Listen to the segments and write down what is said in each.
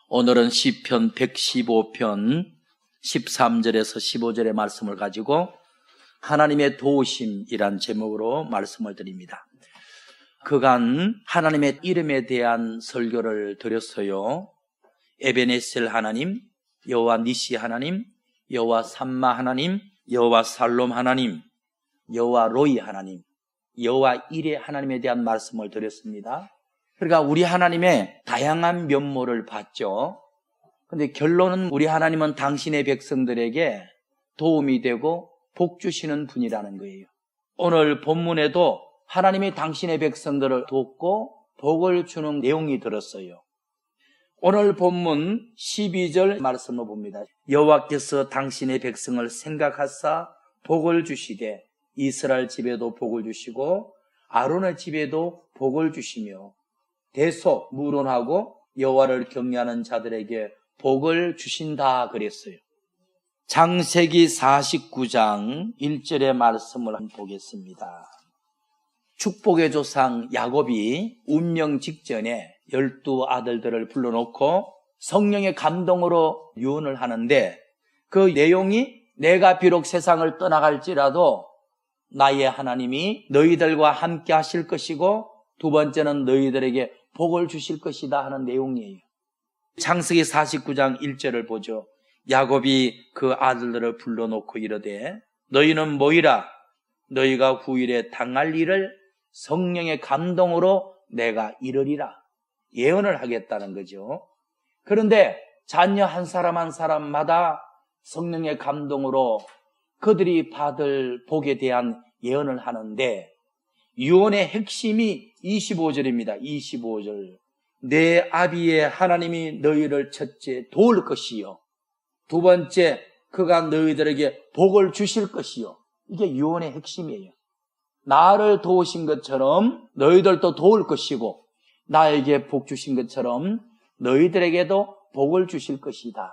오늘은 시편 115편 13절에서 15절의 말씀을 가지고 하나님의 도우심이란 제목으로 말씀을 드립니다. 그간 하나님의 이름에 대한 설교를 드렸어요. 에베네셀 하나님, 여호와 니시 하나님, 여호와 삼마 하나님, 여호와 살롬 하나님, 여호와 로이 하나님, 여호와 이레 하나님에 대한 말씀을 드렸습니다. 그러니까 우리 하나님의 다양한 면모를 봤죠. 근데 결론은 우리 하나님은 당신의 백성들에게 도움이 되고 복 주시는 분이라는 거예요. 오늘 본문에도 하나님이 당신의 백성들을 돕고 복을 주는 내용이 들었어요. 오늘 본문 12절 말씀을 봅니다. 여호와께서 당신의 백성을 생각하사 복을 주시되 이스라엘 집에도 복을 주시고 아론의 집에도 복을 주시며 대속 무론하고 여호와를 경외하는 자들에게 복을 주신다 그랬어요. 창세기 49장 1절의 말씀을 한번 보겠습니다. 축복의 조상 야곱이 운명 직전에 12 아들들을 불러놓고 성령의 감동으로 유언을 하는데 그 내용이 내가 비록 세상을 떠나갈지라도 나의 하나님이 너희들과 함께 하실 것이고 두 번째는 너희들에게 복을 주실 것이다 하는 내용이에요. 창세기 49장 1절을 보죠. 야곱이 그 아들들을 불러놓고 이르되 너희는 모이라 너희가 후일에 당할 일을 성령의 감동으로 내가 이르리라 예언을 하겠다는 거죠. 그런데 자녀 한 사람 한 사람마다 성령의 감동으로 그들이 받을 복에 대한 예언을 하는데 유언의 핵심이 25절입니다. 25절. 내 아비의 하나님이 너희를 첫째 도울 것이요 두 번째 그가 너희들에게 복을 주실 것이요. 이게 유언의 핵심이에요. 나를 도우신 것처럼 너희들도 도울 것이고 나에게 복 주신 것처럼 너희들에게도 복을 주실 것이다.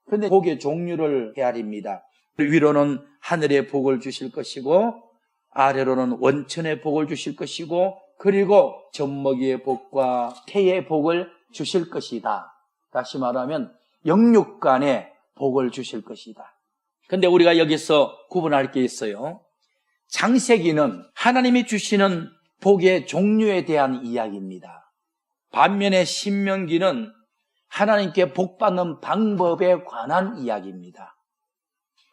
그런데 복의 종류를 헤아립니다. 위로는 하늘의 복을 주실 것이고 아래로는 원천의 복을 주실 것이고 그리고 젖먹이의 복과 태의 복을 주실 것이다. 다시 말하면 영육간의 복을 주실 것이다. 그런데 우리가 여기서 구분할 게 있어요. 창세기는 하나님이 주시는 복의 종류에 대한 이야기입니다. 반면에 신명기는 하나님께 복받는 방법에 관한 이야기입니다.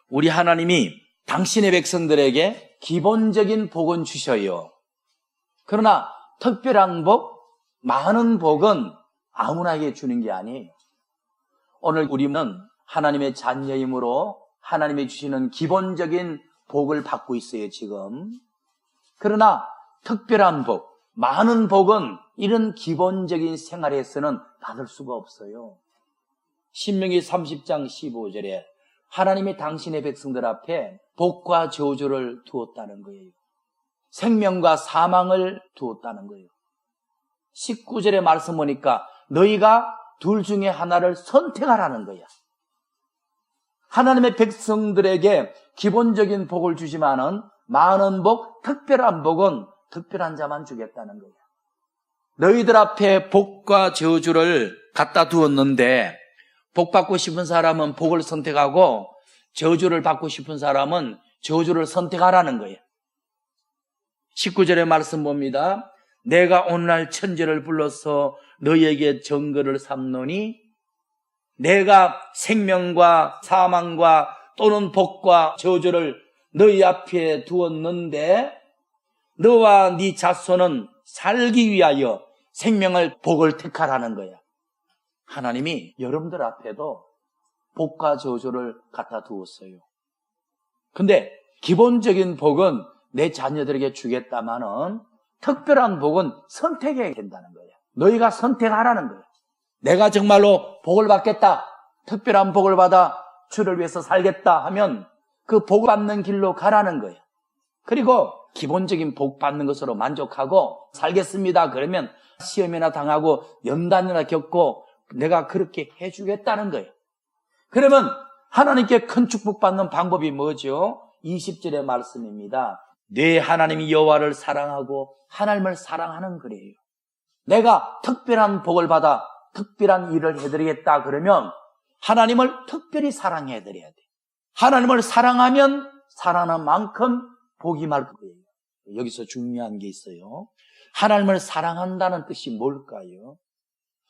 우리 하나님이 당신의 백성들에게 기본적인 복은 주셔요. 그러나 특별한 복, 많은 복은 아무나에게 주는 게 아니에요. 오늘 우리는 하나님의 자녀이므로 하나님이 주시는 기본적인 복을 받고 있어요, 지금. 그러나 특별한 복, 많은 복은 이런 기본적인 생활에서는 받을 수가 없어요. 신명기 30장 15절에 하나님이 당신의 백성들 앞에 복과 저주를 두었다는 거예요. 생명과 사망을 두었다는 거예요. 19절의 말씀 보니까 너희가 둘 중에 하나를 선택하라는 거야. 하나님의 백성들에게 기본적인 복을 주지만은 많은 복, 특별한 복은 특별한 자만 주겠다는 거야. 너희들 앞에 복과 저주를 갖다 두었는데 복 받고 싶은 사람은 복을 선택하고 저주를 받고 싶은 사람은 저주를 선택하라는 거예요. 19절의 말씀 봅니다. 내가 오늘날 천지를 불러서 너희에게 정거를 삼노니 내가 생명과 사망과 또는 복과 저주를 너희 앞에 두었는데 너와 네 자손은 살기 위하여 생명을 복을 택하라는 거야. 하나님이 여러분들 앞에도 복과 저주를 갖다 두었어요. 근데 기본적인 복은 내 자녀들에게 주겠다마는 특별한 복은 선택해야 된다는 거예요. 너희가 선택하라는 거예요. 내가 정말로 복을 받겠다, 특별한 복을 받아 주를 위해서 살겠다 하면 그 복 받는 길로 가라는 거예요. 그리고 기본적인 복 받는 것으로 만족하고 살겠습니다. 그러면 시험이나 당하고 연단이나 겪고 내가 그렇게 해주겠다는 거예요. 그러면 하나님께 큰 축복받는 방법이 뭐죠? 20절의 말씀입니다. 내 하나님이 여호와를 사랑하고 하나님을 사랑하는 거예요. 내가 특별한 복을 받아 특별한 일을 해드리겠다 그러면 하나님을 특별히 사랑해드려야 돼. 하나님을 사랑하면 사랑하는 만큼 복이 말 거예요. 여기서 중요한 게 있어요. 하나님을 사랑한다는 뜻이 뭘까요?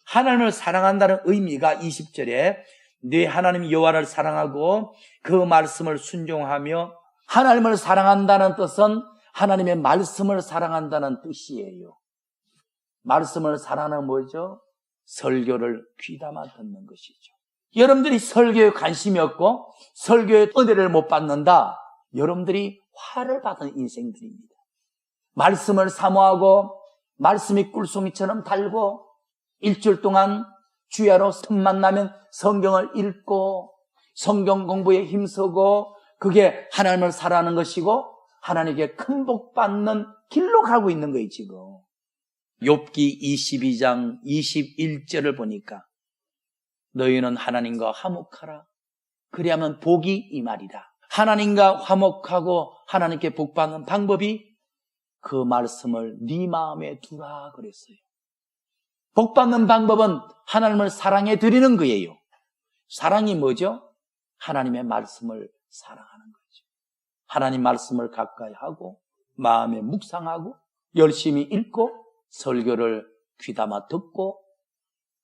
하나님을 사랑한다는 의미가 20절에 네 하나님 여호와를 사랑하고 그 말씀을 순종하며, 하나님을 사랑한다는 뜻은 하나님의 말씀을 사랑한다는 뜻이에요. 말씀을 사랑하는 뭐죠? 설교를 귀담아 듣는 것이죠. 여러분들이 설교에 관심이 없고 설교에 은혜를 못 받는다, 여러분들이 화를 받은 인생들입니다. 말씀을 사모하고 말씀이 꿀송이처럼 달고 일주일 동안 주야로 틈만 나면 성경을 읽고 성경 공부에 힘쓰고, 그게 하나님을 사랑하는 것이고 하나님께 큰 복 받는 길로 가고 있는 거예요. 지금 욥기 22장 21절을 보니까 너희는 하나님과 화목하라, 그리하면 복이 임하리라. 하나님과 화목하고 하나님께 복 받는 방법이 그 말씀을 네 마음에 두라 그랬어요. 복 받는 방법은 하나님을 사랑해 드리는 거예요. 사랑이 뭐죠? 하나님의 말씀을 사랑하는 거죠. 하나님 말씀을 가까이 하고 마음에 묵상하고 열심히 읽고 설교를 귀담아 듣고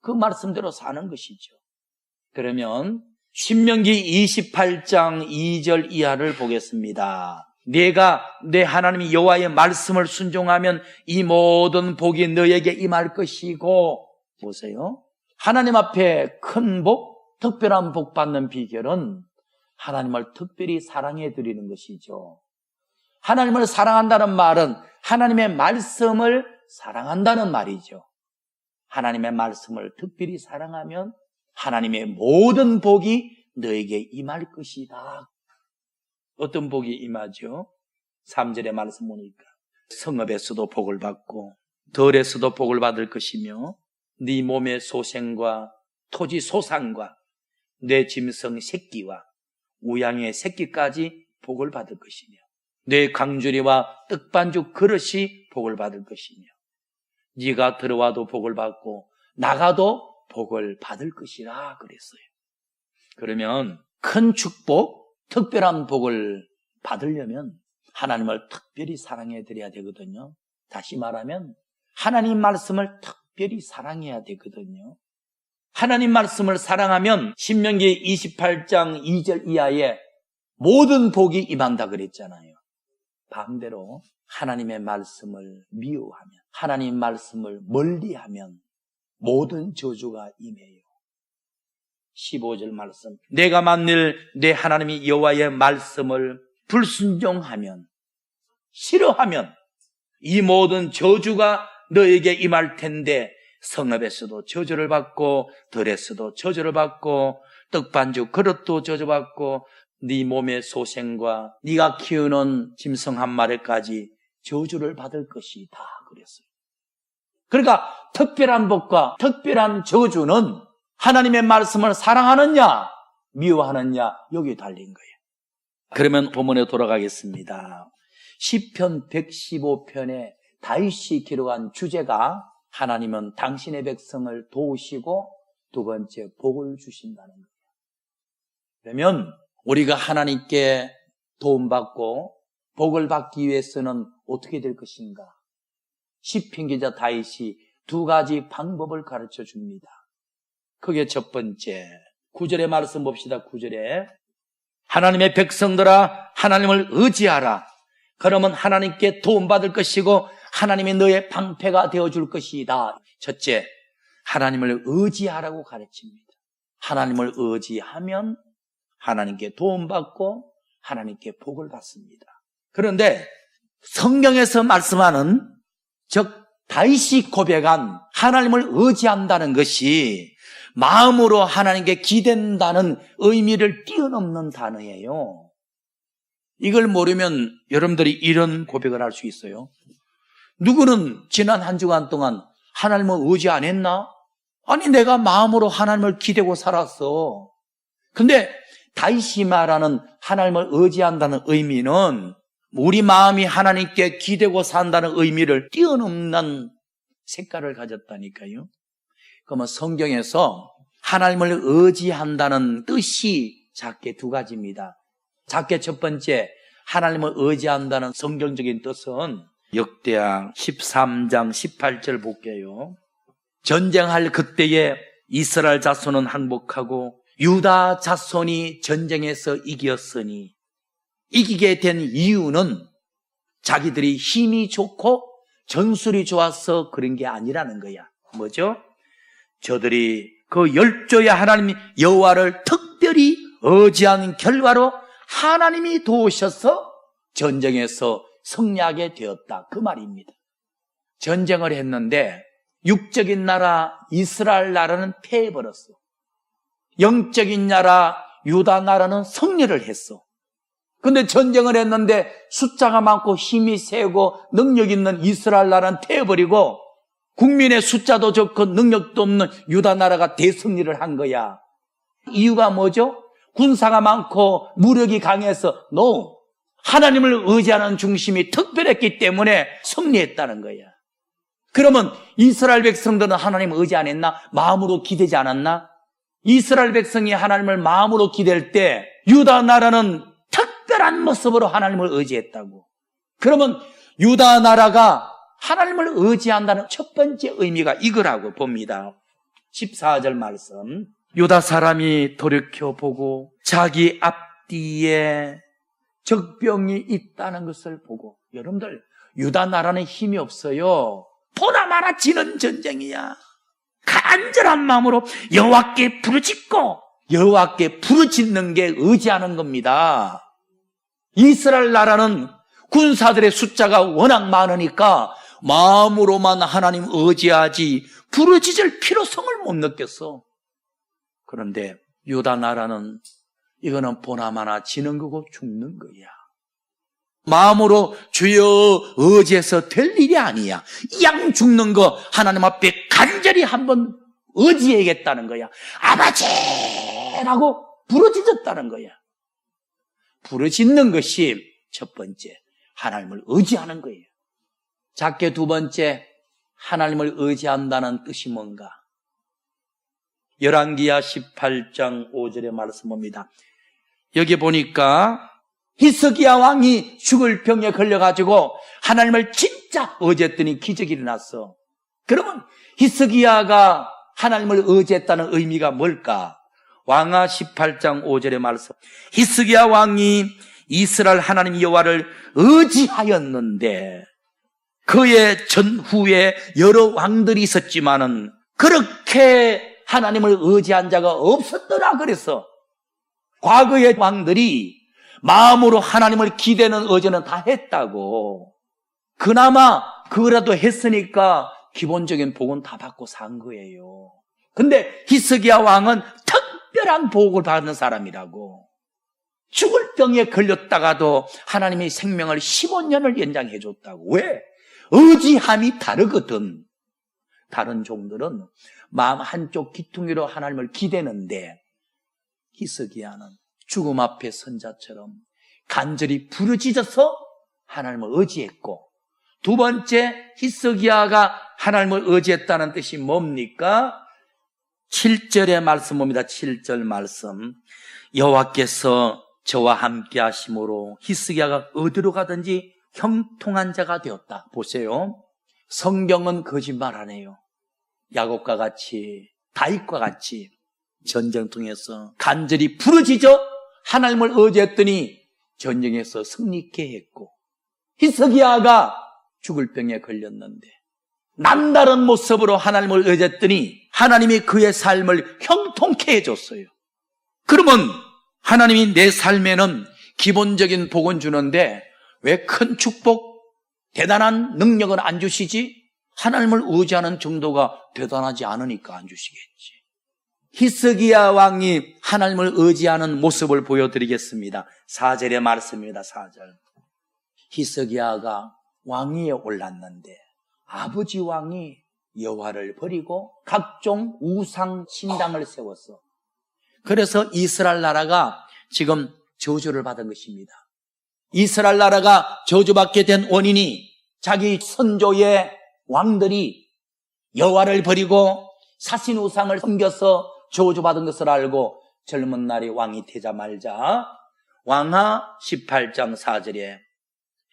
그 말씀대로 사는 것이죠. 그러면 신명기 28장 2절 이하를 보겠습니다. 내가 내 하나님 여호와의 말씀을 순종하면 이 모든 복이 너에게 임할 것이고, 보세요. 하나님 앞에 큰 복, 특별한 복 받는 비결은 하나님을 특별히 사랑해 드리는 것이죠. 하나님을 사랑한다는 말은 하나님의 말씀을 사랑한다는 말이죠. 하나님의 말씀을 특별히 사랑하면 하나님의 모든 복이 너에게 임할 것이다. 어떤 복이 임하죠? 3절의 말씀 보니까 성읍에서도 복을 받고 들에서도 복을 받을 것이며 네 몸의 소생과 토지 소산과 내 짐승 새끼와 우양의 새끼까지 복을 받을 것이며 내 강주리와 떡반죽 그릇이 복을 받을 것이며 네가 들어와도 복을 받고 나가도 복을 받을 것이라 그랬어요. 그러면 큰 축복, 특별한 복을 받으려면 하나님을 특별히 사랑해 드려야 되거든요. 다시 말하면 하나님 말씀을 특별히 사랑해야 되거든요. 하나님 말씀을 사랑하면 신명기 28장 2절 이하에 모든 복이 임한다 그랬잖아요. 반대로 하나님의 말씀을 미워하면, 하나님 말씀을 멀리하면 모든 저주가 임해요. 15절 말씀, 내가 만일 내 하나님이 여호와의 말씀을 불순종하면, 싫어하면 이 모든 저주가 너에게 임할 텐데 성읍에서도 저주를 받고 들에서도 저주를 받고 떡반죽 그릇도 저주받고 네 몸의 소생과 네가 키우는 짐승 한 마리까지 저주를 받을 것이다 그랬어요. 그러니까 특별한 복과 특별한 저주는 하나님의 말씀을 사랑하느냐 미워하느냐 여기에 달린 거예요. 그러면 본문에 돌아가겠습니다. 시편 115편에 다윗이 기록한 주제가 하나님은 당신의 백성을 도우시고 두 번째 복을 주신다는 거예요. 그러면 우리가 하나님께 도움받고 복을 받기 위해서는 어떻게 될 것인가? 시편 기자 다윗이 두 가지 방법을 가르쳐 줍니다. 그게 첫 번째, 9절의 말씀 봅시다. 9절에 하나님의 백성들아 하나님을 의지하라. 그러면 하나님께 도움받을 것이고 하나님이 너의 방패가 되어줄 것이다. 첫째, 하나님을 의지하라고 가르칩니다. 하나님을 의지하면 하나님께 도움받고 하나님께 복을 받습니다. 그런데 성경에서 말씀하는 즉 다윗이 고백한 하나님을 의지한다는 것이 마음으로 하나님께 기댄다는 의미를 뛰어넘는 단어예요. 이걸 모르면 여러분들이 이런 고백을 할 수 있어요. 누구는 지난 한 주간 동안 하나님을 의지 안 했나? 아니 내가 마음으로 하나님을 기대고 살았어. 근데 다윗이 말하는 하나님을 의지한다는 의미는 우리 마음이 하나님께 기대고 산다는 의미를 뛰어넘는 색깔을 가졌다니까요. 그러면 성경에서 하나님을 의지한다는 뜻이 작게 두 가지입니다. 작게 첫 번째, 하나님을 의지한다는 성경적인 뜻은 역대하 13장 18절 볼게요. 전쟁할 그때에 이스라엘 자손은 항복하고 유다 자손이 전쟁에서 이겼으니, 이기게 된 이유는 자기들이 힘이 좋고 전술이 좋아서 그런 게 아니라는 거야. 뭐죠? 저들이 그 열조의 하나님 여호와를 특별히 의지한 결과로 하나님이 도우셔서 전쟁에서 승리하게 되었다, 그 말입니다. 전쟁을 했는데 육적인 나라 이스라엘 나라는 패해버렸어. 영적인 나라 유다 나라는 승리를 했어. 근데 전쟁을 했는데 숫자가 많고 힘이 세고 능력 있는 이스라엘 나라는 패해버리고 국민의 숫자도 적고 능력도 없는 유다 나라가 대승리를 한 거야. 이유가 뭐죠? 군사가 많고 무력이 강해서 No, 하나님을 의지하는 중심이 특별했기 때문에 승리했다는 거야. 그러면 이스라엘 백성들은 하나님을 의지 안 했나? 마음으로 기대지 않았나? 이스라엘 백성이 하나님을 마음으로 기댈 때 유다 나라는 특별한 모습으로 하나님을 의지했다고. 그러면 유다 나라가 하나님을 의지한다는 첫 번째 의미가 이거라고 봅니다. 14절 말씀. 유다 사람이 돌이켜보고 자기 앞뒤에 적병이 있다는 것을 보고. 여러분들, 유다 나라는 힘이 없어요. 보나마나 지는 전쟁이야. 간절한 마음으로 여호와께 부르짖고, 여호와께 부르짖는 게 의지하는 겁니다. 이스라엘 나라는 군사들의 숫자가 워낙 많으니까 마음으로만 하나님 의지하지 부르짖을 필요성을 못 느꼈어. 그런데 유다 나라는 이거는 보나마나 지는 거고 죽는 거야. 마음으로 주여 의지해서 될 일이 아니야. 양 죽는 거 하나님 앞에 간절히 한번 의지해야겠다는 거야. 아버지라고 부르짖었다는 거야. 부르짖는 것이 첫 번째, 하나님을 의지하는 거예요. 작게 두 번째, 하나님을 의지한다는 뜻이 뭔가? 열왕기하 18장 5절의 말씀입니다. 여기 보니까 히스기야 왕이 죽을 병에 걸려가지고 하나님을 진짜 의지했더니 기적이 일어났어. 그러면 히스기야가 하나님을 의지했다는 의미가 뭘까? 왕하 18장 5절의 말씀. 히스기야 왕이 이스라엘 하나님 여호와를 의지하였는데 그의 전후에 여러 왕들이 있었지만은 그렇게 하나님을 의지한 자가 없었더라 그랬어. 과거의 왕들이 마음으로 하나님을 기대는 의지는 다 했다고. 그나마 그거라도 했으니까 기본적인 복은 다 받고 산 거예요. 근데 히스기야 왕은 특별한 복을 받는 사람이라고. 죽을 병에 걸렸다가도 하나님이 생명을 15년을 연장해 줬다고. 왜? 의지함이 다르거든. 다른 종들은 마음 한쪽 귀퉁이로 하나님을 기대는데 히스기야는 죽음 앞에 선자처럼 간절히 부르짖어서 하나님을 의지했고, 두 번째 히스기야가 하나님을 의지했다는 뜻이 뭡니까? 7절의 말씀 봅니다. 7절 말씀. 여호와께서 저와 함께 하심으로 히스기야가 어디로 가든지 형통한 자가 되었다. 보세요. 성경은 거짓말 안 해요. 야곱과 같이, 다윗과 같이 전쟁통에서 간절히 부르짖어 하나님을 의지했더니 전쟁에서 승리케 했고, 히스기야가 죽을 병에 걸렸는데 남다른 모습으로 하나님을 의지했더니 하나님이 그의 삶을 형통케 해줬어요. 그러면 하나님이 내 삶에는 기본적인 복은 주는데 왜 큰 축복, 대단한 능력은 안 주시지? 하나님을 의지하는 정도가 대단하지 않으니까 안 주시겠지. 히스기야 왕이 하나님을 의지하는 모습을 보여드리겠습니다. 4절의 말씀입니다. 4절. 히스기야가 왕위에 올랐는데 아버지 왕이 여호와를 버리고 각종 우상 신당을 세웠어. 그래서 이스라엘 나라가 지금 저주를 받은 것입니다. 이스라엘 나라가 저주받게 된 원인이 자기 선조의 왕들이 여호와를 버리고 사신 우상을 섬겨서 저주받은 것을 알고 젊은 날이 왕이 되자마자 왕하 18장 4절에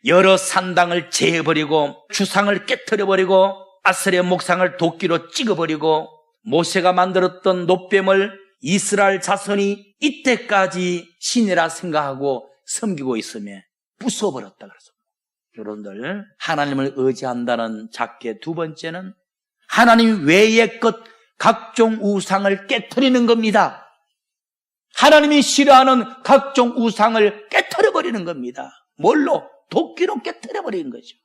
여러 산당을 제해버리고 주상을 깨트려버리고 아스레 목상을 도끼로 찍어버리고 모세가 만들었던 놋뱀을 이스라엘 자손이 이때까지 신이라 생각하고 섬기고 있으며 부숴버렸다 그래서 여러분들 하나님을 의지한다는 작게 두 번째는 하나님 외의 것 각종 우상을 깨트리는 겁니다. 하나님이 싫어하는 각종 우상을 깨트려버리는 겁니다. 뭘로? 도끼로 깨트려버리는 거죠.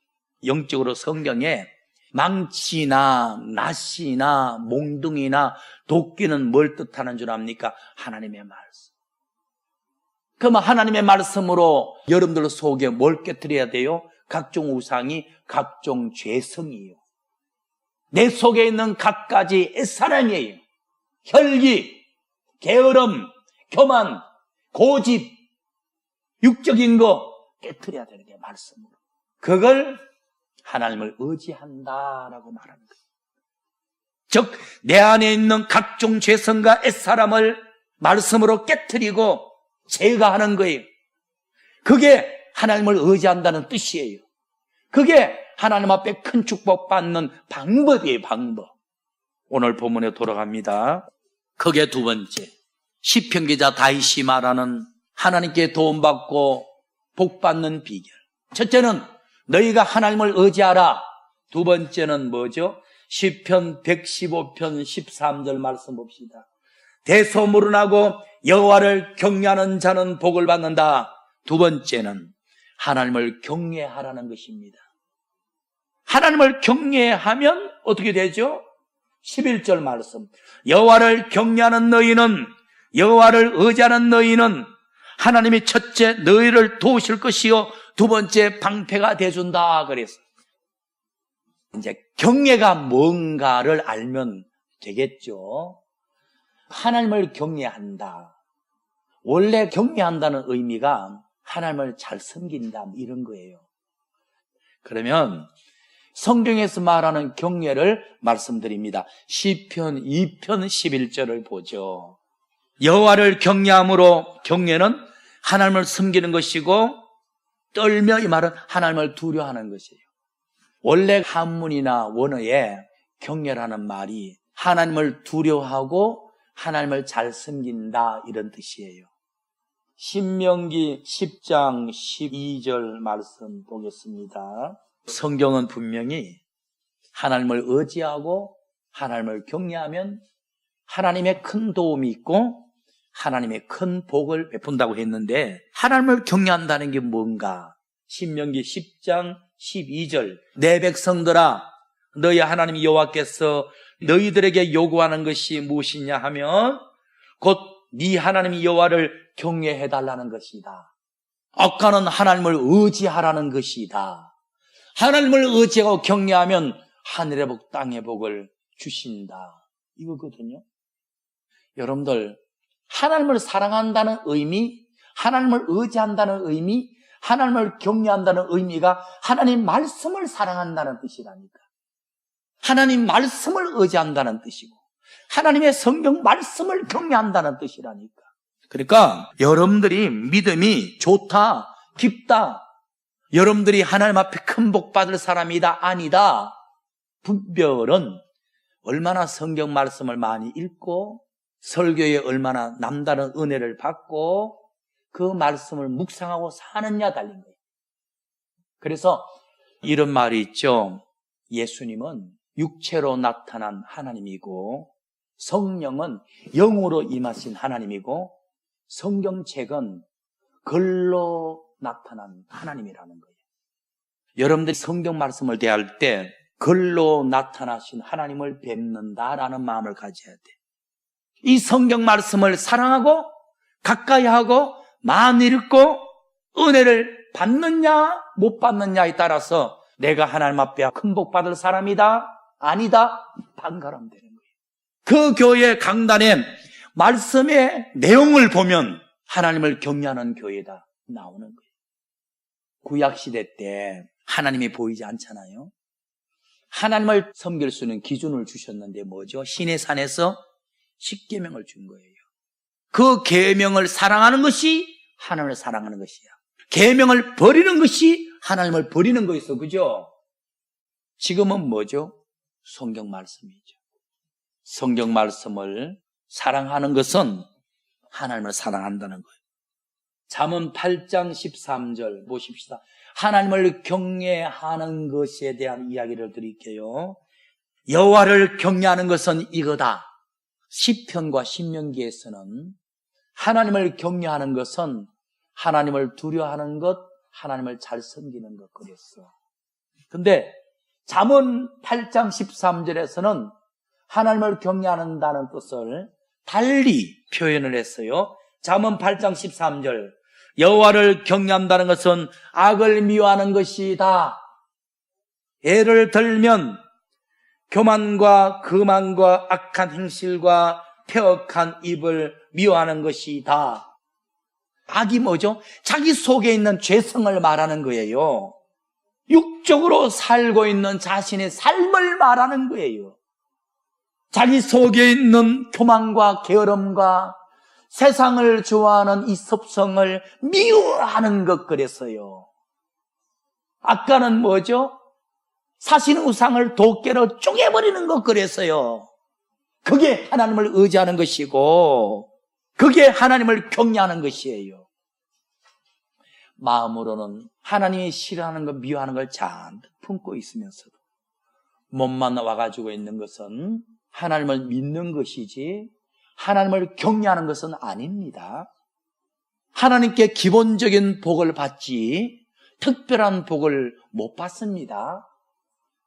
영적으로 성경에 망치나 낫이나 몽둥이나 도끼는 뭘 뜻하는 줄 압니까? 하나님의 말씀. 그럼 하나님의 말씀으로 여러분들 속에 뭘 깨트려야 돼요? 각종 우상이 각종 죄성이에요. 내 속에 있는 갖가지 옛사람이에요. 혈기, 게으름, 교만, 고집, 육적인 거 깨트려야 되는 게 말씀으로. 그걸 하나님을 의지한다라고 말하는 거예요. 즉, 내 안에 있는 각종 죄성과 옛사람을 말씀으로 깨트리고 제거하는 거예요. 그게 하나님을 의지한다는 뜻이에요. 그게 하나님 앞에 큰 축복받는 방법이에요, 방법. 오늘 본문에 돌아갑니다. 그게 두 번째. 시편 기자 다윗이 말하는 하나님께 도움받고 복받는 비결. 첫째는 너희가 하나님을 의지하라. 두 번째는 뭐죠? 시편 115편 13절 말씀 봅시다. 대소문하고 여호와를 경외하는 자는 복을 받는다. 두 번째는 하나님을 경외하라는 것입니다. 하나님을 경외하면 어떻게 되죠? 11절 말씀. 여호와를 경외하는 너희는, 여호와를 의지하는 너희는 하나님이 첫째 너희를 도우실 것이요 두 번째 방패가 되준다 그랬어. 이제 경외가 뭔가를 알면 되겠죠. 하나님을 경외한다. 원래 경외한다는 의미가 하나님을 잘 섬긴다 이런 거예요. 그러면 성경에서 말하는 경외를 말씀드립니다. 시편 2편 11절을 보죠. 여호와를 경외함으로, 경외는 하나님을 섬기는 것이고 떨며, 이 말은 하나님을 두려워하는 것이에요. 원래 한문이나 원어에 경외라는 말이 하나님을 두려워하고 하나님을 잘 섬긴다 이런 뜻이에요. 신명기 10장 12절 말씀 보겠습니다. 성경은 분명히 하나님을 의지하고 하나님을 경외하면 하나님의 큰 도움이 있고 하나님의 큰 복을 베푼다고 했는데, 하나님을 경외한다는 게 뭔가? 신명기 10장 12절 내 백성들아 너희 하나님 여호와께서 너희들에게 요구하는 것이 무엇이냐 하면 곧 네 하나님 여호와를 경외해달라는 것이다. 아까는 하나님을 의지하라는 것이다. 하나님을 의지하고 경외하면 하늘의 복 땅의 복을 주신다 이거거든요. 여러분들 하나님을 사랑한다는 의미, 하나님을 의지한다는 의미, 하나님을 경외한다는 의미가 하나님 말씀을 사랑한다는 뜻이라니까. 하나님 말씀을 의지한다는 뜻이고 하나님의 성경 말씀을 경외한다는 뜻이라니까. 그러니까 여러분들이 믿음이 좋다, 깊다, 여러분들이 하나님 앞에 큰 복 받을 사람이다, 아니다, 분별은 얼마나 성경 말씀을 많이 읽고 설교에 얼마나 남다른 은혜를 받고 그 말씀을 묵상하고 사느냐 달린 거예요. 그래서 이런 말이 있죠. 예수님은 육체로 나타난 하나님이고 성령은 영으로 임하신 하나님이고 성경책은 글로 나타난 하나님이라는 거예요. 여러분들이 성경 말씀을 대할 때 글로 나타나신 하나님을 뵙는다라는 마음을 가져야 돼. 이 성경 말씀을 사랑하고 가까이 하고 많이 읽고 은혜를 받느냐 못 받느냐에 따라서 내가 하나님 앞에 큰 복 받을 사람이다, 아니다, 반가람 되는 거예요. 그 교회 강단에 말씀의 내용을 보면 하나님을 경외하는 교회다 나오는 거예요. 구약시대 때 하나님이 보이지 않잖아요. 하나님을 섬길 수 있는 기준을 주셨는데 뭐죠? 시내산에서 십계명을 준 거예요. 그 계명을 사랑하는 것이 하나님을 사랑하는 것이야. 계명을 버리는 것이 하나님을 버리는 거였어. 그죠? 지금은 뭐죠? 성경 말씀이죠. 성경 말씀을 사랑하는 것은 하나님을 사랑한다는 거예요. 잠언 8장 13절 보십시다. 하나님을 경외하는 것에 대한 이야기를 드릴게요. 여호와를 경외하는 것은 이거다. 시편과 신명기에서는 하나님을 경외하는 것은 하나님을 두려워하는 것, 하나님을 잘 섬기는 것 그랬어. 근데 잠언 8장 13절에서는 하나님을 경외한다는 뜻을 달리 표현을 했어요. 잠언 8장 13절 여호와를 경외한다는 것은 악을 미워하는 것이다. 예를 들면 교만과 거만과 악한 행실과 폐역한 입을 미워하는 것이다. 악이 뭐죠? 자기 속에 있는 죄성을 말하는 거예요. 육적으로 살고 있는 자신의 삶을 말하는 거예요. 자기 속에 있는 교만과 게으름과 세상을 좋아하는 이 습성을 미워하는 것 그랬어요. 아까는 뭐죠? 사신 우상을 도깨로 쪼개버리는 것 그랬어요. 그게 하나님을 의지하는 것이고 그게 하나님을 경외하는 것이에요. 마음으로는 하나님이 싫어하는 것, 미워하는 걸 잔뜩 품고 있으면서도 몸만 와가지고 있는 것은 하나님을 믿는 것이지 하나님을 경외하는 것은 아닙니다. 하나님께 기본적인 복을 받지 특별한 복을 못 받습니다.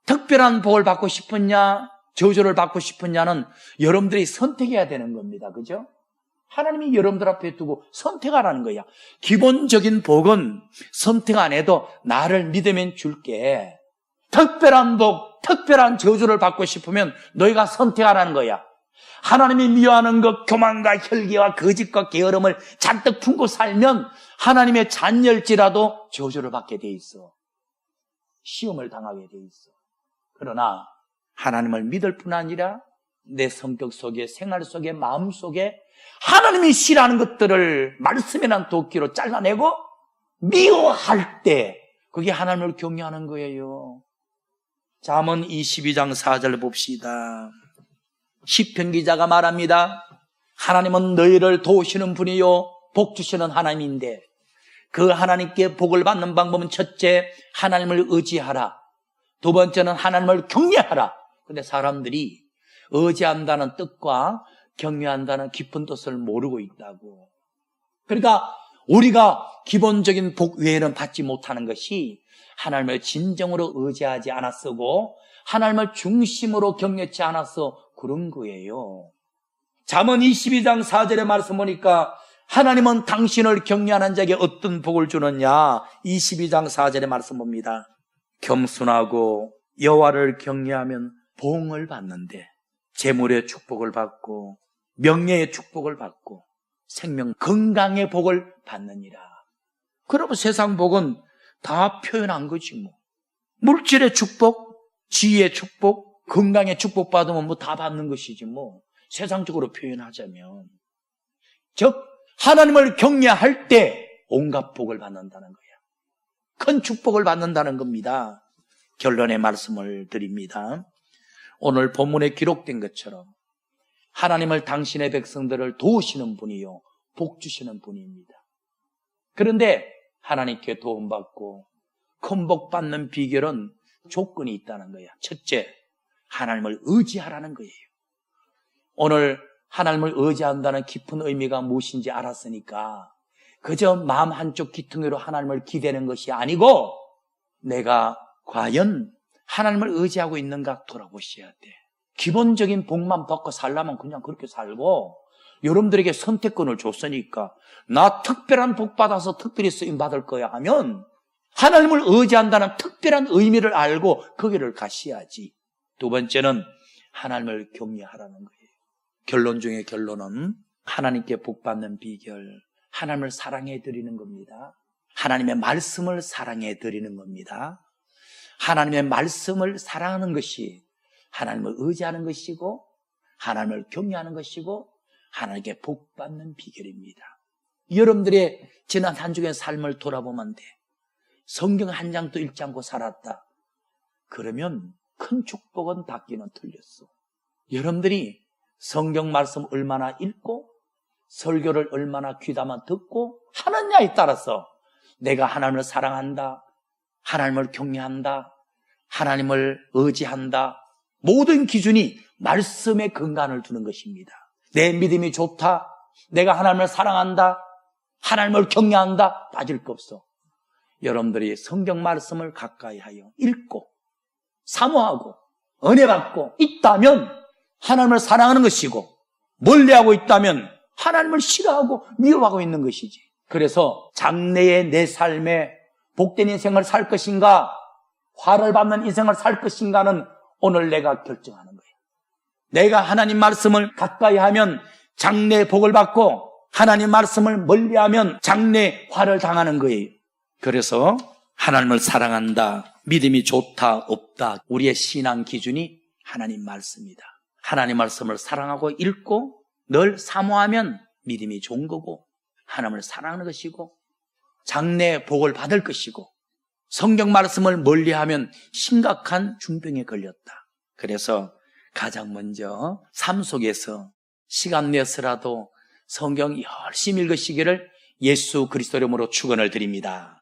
특별한 복을 받고 싶으냐, 저주를 받고 싶으냐는 여러분들이 선택해야 되는 겁니다. 그죠? 하나님이 여러분들 앞에 두고 선택하라는 거야. 기본적인 복은 선택 안 해도 나를 믿으면 줄게. 특별한 복, 특별한 저주를 받고 싶으면 너희가 선택하라는 거야. 하나님이 미워하는 것, 교만과 혈기와 거짓과 게으름을 잔뜩 품고 살면 하나님의 자녀일지라도 저주를 받게 돼 있어. 시험을 당하게 돼 있어. 그러나 하나님을 믿을 뿐 아니라 내 성격 속에, 생활 속에, 마음 속에 하나님이 싫어하는 것들을 말씀에 난 도끼로 잘라내고 미워할 때 그게 하나님을 경외하는 거예요. 잠언 22장 4절 봅시다. 시편 기자가 말합니다. 하나님은 너희를 도우시는 분이요 복 주시는 하나님인데 그 하나님께 복을 받는 방법은 첫째 하나님을 의지하라. 두 번째는 하나님을 경외하라. 근데 사람들이 의지한다는 뜻과 경외한다는 깊은 뜻을 모르고 있다고. 그러니까 우리가 기본적인 복 외에는 받지 못하는 것이 하나님을 진정으로 의지하지 않았고 하나님을 중심으로 경외치 않아서 그런 거예요. 잠언 22장 4절의 말씀 보니까 하나님은 당신을 경외하는 자에게 어떤 복을 주느냐. 22장 4절의 말씀 봅니다. 겸손하고 여호와를 경외하면 보응을 받는데 재물의 축복을 받고 명예의 축복을 받고 생명 건강의 복을 받느니라. 그러면 세상 복은 다 표현한 거지 뭐. 물질의 축복, 지혜의 축복, 건강의 축복 받으면 뭐 다 받는 것이지 뭐. 세상적으로 표현하자면. 즉 하나님을 경외할 때 온갖 복을 받는다는 거야. 큰 축복을 받는다는 겁니다. 결론의 말씀을 드립니다. 오늘 본문에 기록된 것처럼 하나님을 당신의 백성들을 도우시는 분이요 복 주시는 분입니다. 그런데 하나님께 도움받고 큰 복 받는 비결은 조건이 있다는 거야. 첫째, 하나님을 의지하라는 거예요. 오늘 하나님을 의지한다는 깊은 의미가 무엇인지 알았으니까 그저 마음 한쪽 귀퉁이로 하나님을 기대는 것이 아니고 내가 과연 하나님을 의지하고 있는가 돌아보셔야 돼. 기본적인 복만 받고 살려면 그냥 그렇게 살고 여러분들에게 선택권을 줬으니까 나 특별한 복 받아서 특별히 쓰임 받을 거야 하면 하나님을 의지한다는 특별한 의미를 알고 거기를 가셔야지. 두 번째는 하나님을 경외하라는 거예요. 결론 중에 결론은 하나님께 복 받는 비결, 하나님을 사랑해 드리는 겁니다. 하나님의 말씀을 사랑해 드리는 겁니다. 하나님의 말씀을 사랑하는 것이 하나님을 의지하는 것이고 하나님을 경외하는 것이고 하나님께 복받는 비결입니다. 여러분들의 지난 한 주의 삶을 돌아보면 돼. 성경 한 장도 읽지 않고 살았다. 그러면 큰 축복은 닿기는 틀렸어. 여러분들이 성경 말씀 얼마나 읽고 설교를 얼마나 귀담아 듣고 하느냐에 따라서 내가 하나님을 사랑한다, 하나님을 경외한다, 하나님을 의지한다, 모든 기준이 말씀에 근간을 두는 것입니다. 내 믿음이 좋다, 내가 하나님을 사랑한다, 하나님을 경외한다, 빠질 거 없어. 여러분들이 성경 말씀을 가까이 하여 읽고 사모하고 은혜 받고 있다면 하나님을 사랑하는 것이고, 멀리하고 있다면 하나님을 싫어하고 미워하고 있는 것이지. 그래서 장래의 내 삶에 복된 인생을 살 것인가, 화를 받는 인생을 살 것인가는 오늘 내가 결정하는 거예요. 내가 하나님 말씀을 가까이 하면 장래의 복을 받고 하나님 말씀을 멀리하면 장래의 화를 당하는 거예요. 그래서 하나님을 사랑한다, 믿음이 좋다, 없다, 우리의 신앙 기준이 하나님 말씀이다. 하나님 말씀을 사랑하고 읽고 늘 사모하면 믿음이 좋은 거고 하나님을 사랑하는 것이고 장래의 복을 받을 것이고, 성경 말씀을 멀리하면 심각한 중병에 걸렸다. 그래서 가장 먼저 삶 속에서 시간 내서라도 성경 열심히 읽으시기를 예수 그리스도 이름으로 축원을 드립니다.